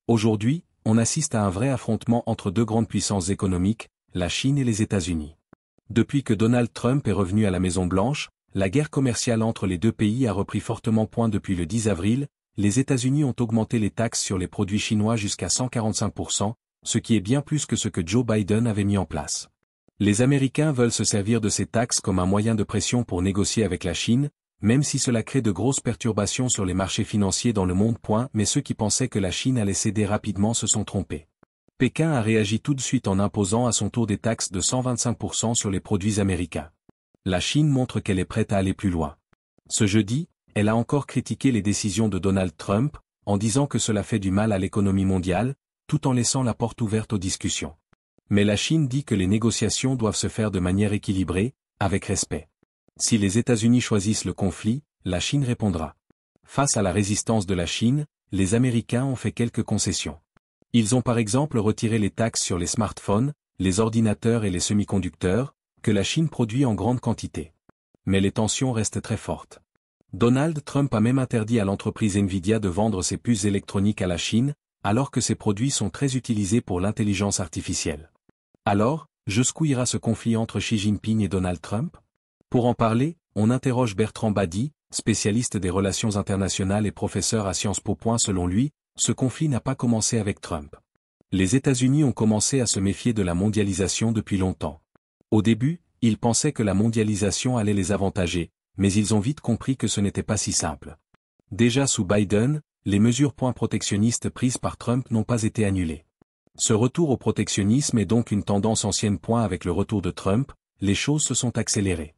Aujourd'hui, on assiste à un vrai affrontement entre deux grandes puissances économiques, la Chine et les États-Unis. Depuis que Donald Trump est revenu à la Maison-Blanche, la guerre commerciale entre les deux pays a repris fortement point depuis le 10 avril, les États-Unis ont augmenté les taxes sur les produits chinois jusqu'à 145%, ce qui est bien plus que ce que Joe Biden avait mis en place. Les Américains veulent se servir de ces taxes comme un moyen de pression pour négocier avec la Chine, même si cela crée de grosses perturbations sur les marchés financiers dans le monde. Mais ceux qui pensaient que la Chine allait céder rapidement se sont trompés. Pékin a réagi tout de suite en imposant à son tour des taxes de 125% sur les produits américains. La Chine montre qu'elle est prête à aller plus loin. Ce jeudi, elle a encore critiqué les décisions de Donald Trump, en disant que cela fait du mal à l'économie mondiale, tout en laissant la porte ouverte aux discussions. Mais la Chine dit que les négociations doivent se faire de manière équilibrée, avec respect. Si les États-Unis choisissent le conflit, la Chine répondra. Face à la résistance de la Chine, les Américains ont fait quelques concessions. Ils ont par exemple retiré les taxes sur les smartphones, les ordinateurs et les semi-conducteurs, que la Chine produit en grande quantité. Mais les tensions restent très fortes. Donald Trump a même interdit à l'entreprise Nvidia de vendre ses puces électroniques à la Chine, alors que ces produits sont très utilisés pour l'intelligence artificielle. Alors, jusqu'où ira ce conflit entre Xi Jinping et Donald Trump? Pour en parler, on interroge Bertrand Badi, spécialiste des relations internationales et professeur à Sciences Po. Selon lui, ce conflit n'a pas commencé avec Trump. Les États-Unis ont commencé à se méfier de la mondialisation depuis longtemps. Au début, ils pensaient que la mondialisation allait les avantager, mais ils ont vite compris que ce n'était pas si simple. Déjà sous Biden, les mesures protectionnistes prises par Trump n'ont pas été annulées. Ce retour au protectionnisme est donc une tendance ancienne. Avec le retour de Trump, les choses se sont accélérées.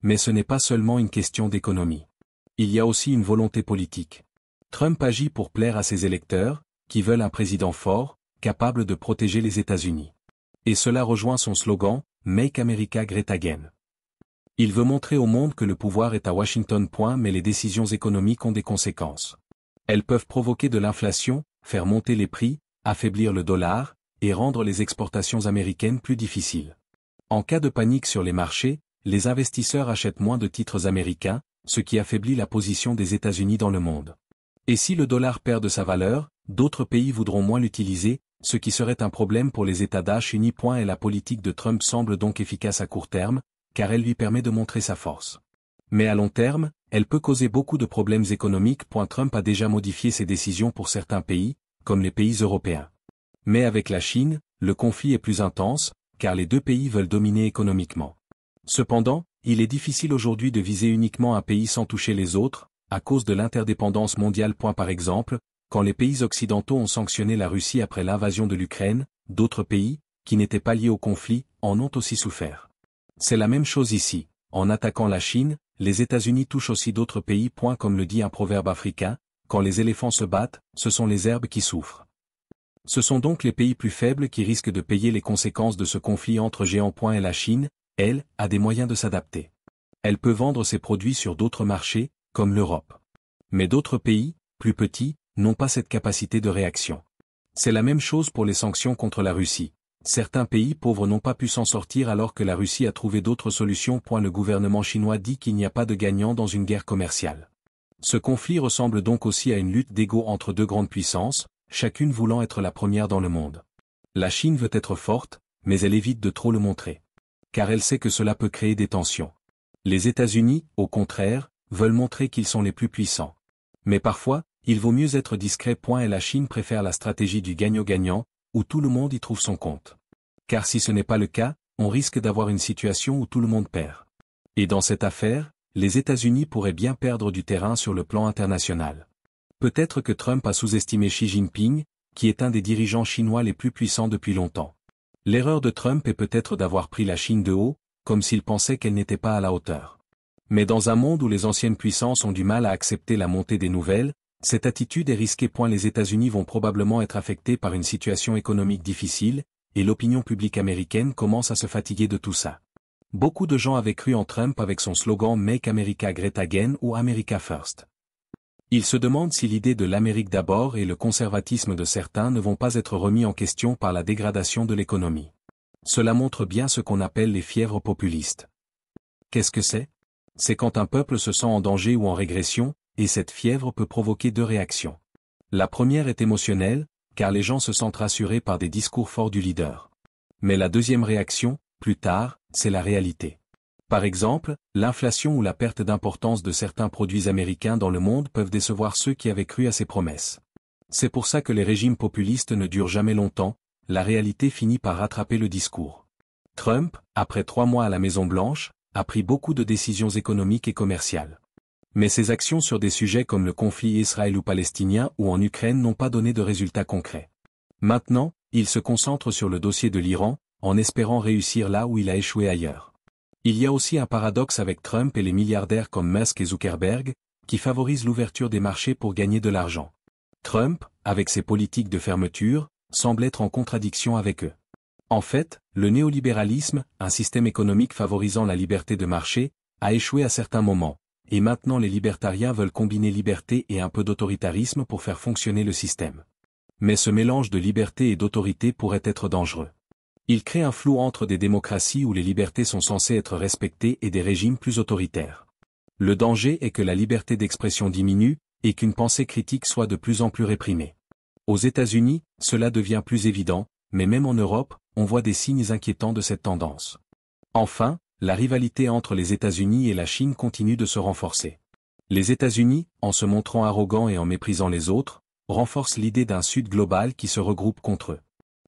Mais ce n'est pas seulement une question d'économie. Il y a aussi une volonté politique. Trump agit pour plaire à ses électeurs, qui veulent un président fort, capable de protéger les États-Unis. Et cela rejoint son slogan, « Make America Great Again ». Il veut montrer au monde que le pouvoir est à Washington. Mais les décisions économiques ont des conséquences. Elles peuvent provoquer de l'inflation, faire monter les prix, affaiblir le dollar, et rendre les exportations américaines plus difficiles. En cas de panique sur les marchés, les investisseurs achètent moins de titres américains, ce qui affaiblit la position des États-Unis dans le monde. Et si le dollar perd de sa valeur, d'autres pays voudront moins l'utiliser, ce qui serait un problème pour les États-Unis. Et la politique de Trump semble donc efficace à court terme, car elle lui permet de montrer sa force. Mais à long terme, elle peut causer beaucoup de problèmes économiques. Trump a déjà modifié ses décisions pour certains pays, comme les pays européens. Mais avec la Chine, le conflit est plus intense, car les deux pays veulent dominer économiquement. Cependant, il est difficile aujourd'hui de viser uniquement un pays sans toucher les autres, à cause de l'interdépendance mondiale. Par exemple, quand les pays occidentaux ont sanctionné la Russie après l'invasion de l'Ukraine, d'autres pays, qui n'étaient pas liés au conflit, en ont aussi souffert. C'est la même chose ici. En attaquant la Chine, les États-Unis touchent aussi d'autres pays. Comme le dit un proverbe africain, quand les éléphants se battent, ce sont les herbes qui souffrent. Ce sont donc les pays plus faibles qui risquent de payer les conséquences de ce conflit entre géants. Et la Chine, elle, a des moyens de s'adapter. Elle peut vendre ses produits sur d'autres marchés, comme l'Europe. Mais d'autres pays, plus petits, n'ont pas cette capacité de réaction. C'est la même chose pour les sanctions contre la Russie. Certains pays pauvres n'ont pas pu s'en sortir alors que la Russie a trouvé d'autres solutions. Le gouvernement chinois dit qu'il n'y a pas de gagnant dans une guerre commerciale. Ce conflit ressemble donc aussi à une lutte d'ego entre deux grandes puissances, chacune voulant être la première dans le monde. La Chine veut être forte, mais elle évite de trop le montrer. Car elle sait que cela peut créer des tensions. Les États-Unis, au contraire, veulent montrer qu'ils sont les plus puissants. Mais parfois, il vaut mieux être discret. Et la Chine préfère la stratégie du gagnant-gagnant, où tout le monde y trouve son compte. Car si ce n'est pas le cas, on risque d'avoir une situation où tout le monde perd. Et dans cette affaire, les États-Unis pourraient bien perdre du terrain sur le plan international. Peut-être que Trump a sous-estimé Xi Jinping, qui est un des dirigeants chinois les plus puissants depuis longtemps. L'erreur de Trump est peut-être d'avoir pris la Chine de haut, comme s'il pensait qu'elle n'était pas à la hauteur. Mais dans un monde où les anciennes puissances ont du mal à accepter la montée des nouvelles, cette attitude est risquée. Les États-Unis vont probablement être affectés par une situation économique difficile, et l'opinion publique américaine commence à se fatiguer de tout ça. Beaucoup de gens avaient cru en Trump avec son slogan « Make America Great Again » ou « America First ». Ils se demandent si l'idée de l'Amérique d'abord et le conservatisme de certains ne vont pas être remis en question par la dégradation de l'économie. Cela montre bien ce qu'on appelle les fièvres populistes. Qu'est-ce que c'est? C'est quand un peuple se sent en danger ou en régression, et cette fièvre peut provoquer deux réactions. La première est émotionnelle, car les gens se sentent rassurés par des discours forts du leader. Mais la deuxième réaction, plus tard, c'est la réalité. Par exemple, l'inflation ou la perte d'importance de certains produits américains dans le monde peuvent décevoir ceux qui avaient cru à ces promesses. C'est pour ça que les régimes populistes ne durent jamais longtemps, la réalité finit par rattraper le discours. Trump, après 3 mois à la Maison-Blanche, a pris beaucoup de décisions économiques et commerciales. Mais ses actions sur des sujets comme le conflit israélo-palestinien ou en Ukraine n'ont pas donné de résultats concrets. Maintenant, il se concentre sur le dossier de l'Iran, en espérant réussir là où il a échoué ailleurs. Il y a aussi un paradoxe avec Trump et les milliardaires comme Musk et Zuckerberg, qui favorisent l'ouverture des marchés pour gagner de l'argent. Trump, avec ses politiques de fermeture, semble être en contradiction avec eux. En fait, le néolibéralisme, un système économique favorisant la liberté de marché, a échoué à certains moments, et maintenant les libertariens veulent combiner liberté et un peu d'autoritarisme pour faire fonctionner le système. Mais ce mélange de liberté et d'autorité pourrait être dangereux. Il crée un flou entre des démocraties où les libertés sont censées être respectées et des régimes plus autoritaires. Le danger est que la liberté d'expression diminue, et qu'une pensée critique soit de plus en plus réprimée. Aux États-Unis, cela devient plus évident, mais même en Europe, on voit des signes inquiétants de cette tendance. Enfin, la rivalité entre les États-Unis et la Chine continue de se renforcer. Les États-Unis, en se montrant arrogants et en méprisant les autres, renforcent l'idée d'un Sud global qui se regroupe contre eux.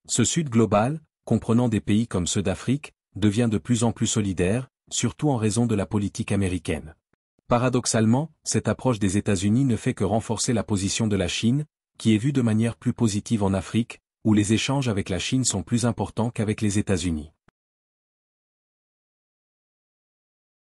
Ce Sud global, comprenant des pays comme ceux d'Afrique, devient de plus en plus solidaire, surtout en raison de la politique américaine. Paradoxalement, cette approche des États-Unis ne fait que renforcer la position de la Chine, qui est vue de manière plus positive en Afrique, où les échanges avec la Chine sont plus importants qu'avec les États-Unis.